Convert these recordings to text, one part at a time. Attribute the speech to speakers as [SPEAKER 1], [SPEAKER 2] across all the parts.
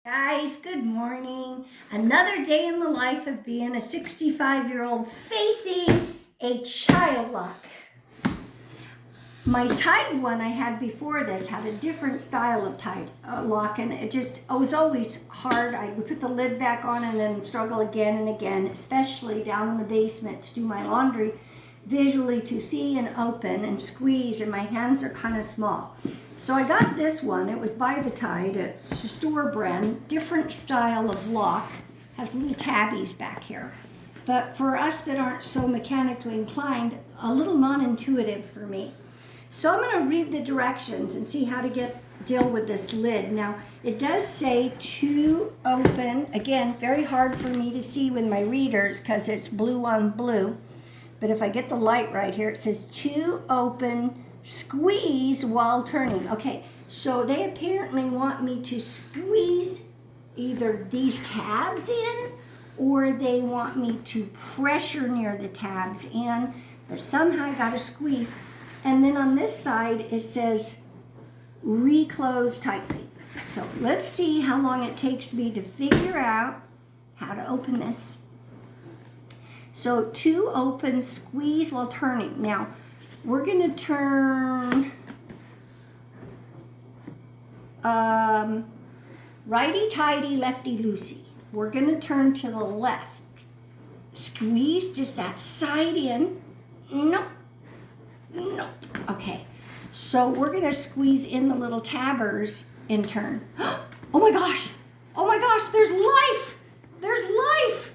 [SPEAKER 1] Guys, good morning. Another day in the life of being a 65-year-old facing a child lock. My tied one I had before this had a different style of tied lock, and it was always hard. I would put the lid back on and then struggle again and again, especially down in the basement to do my laundry, visually to see and open and squeeze, and my hands are kind of small. So I got this one. It was by the Tide. It's a store brand, different style of lock, has little tabbies back here. But for us that aren't so mechanically inclined, a little non-intuitive for me. So I'm going to read the directions and see how to deal with this lid. Now, it does say to open. Again, very hard for me to see with my readers because it's blue on blue. But if I get the light right here, it says to open, squeeze while turning. Okay, so they apparently want me to squeeze either these tabs in or they want me to pressure near the tabs in, but somehow I gotta squeeze. And then on this side, it says reclose tightly. So let's see how long it takes me to figure out how to open this. So to open, squeeze while turning. Now, we're going to turn righty-tighty, lefty-loosey. We're going to turn to the left. Squeeze just that side in. Nope. Nope. Okay. So we're going to squeeze in the little tabbers and turn. Oh my gosh. Oh my gosh. There's life. There's life.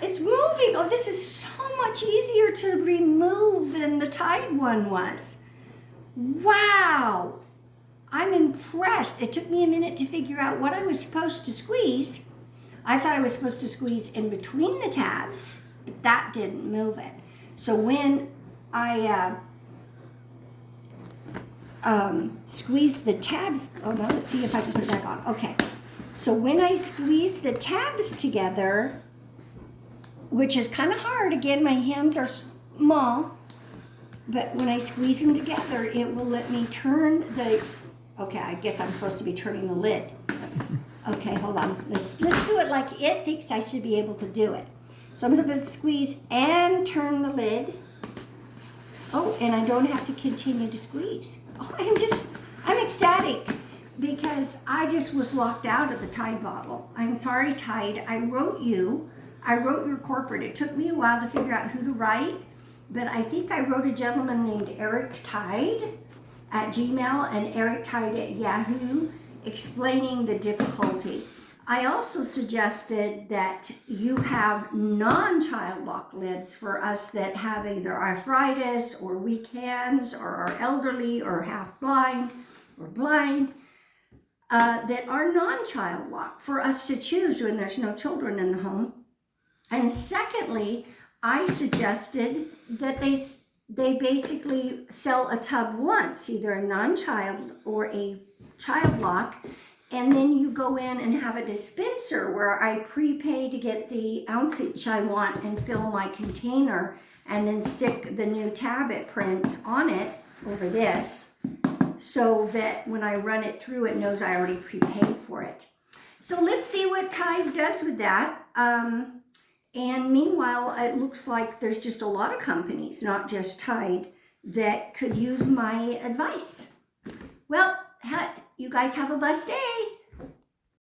[SPEAKER 1] It's moving. Oh, this is so much easier to remove than the tied one was. Wow. I'm impressed. It took me a minute to figure out what I was supposed to squeeze. I thought I was supposed to squeeze in between the tabs, but that didn't move it. So when I squeeze the tabs, oh no, let's see if I can put it back on. Okay. So when I squeeze the tabs together, which is kind of hard. Again, my hands are small, but when I squeeze them together, it will let me turn the, okay, I guess I'm supposed to be turning the lid. Okay, hold on. Let's do it like it thinks I should be able to do it. So I'm supposed to squeeze and turn the lid. Oh, and I don't have to continue to squeeze. Oh, I'm ecstatic because I just was locked out of the Tide bottle. I'm sorry, Tide. I wrote your corporate. It took me a while to figure out who to write, but I think I wrote a gentleman named Eric Tide at Gmail and Eric Tide at Yahoo explaining the difficulty. I also suggested that you have non-child lock lids for us that have either arthritis or weak hands or are elderly or half blind or blind that are non-child lock for us to choose when there's no children in the home. And secondly, I suggested that they basically sell a tub once, either a non-child or a child lock, and then you go in and have a dispenser where I prepay to get the ounceage I want and fill my container and then stick the new tab it prints on it over this so that when I run it through, it knows I already prepaid for it. So let's see what Tide does with that. And meanwhile, it looks like there's just a lot of companies, not just Tide, that could use my advice. Well, you guys have a blessed day.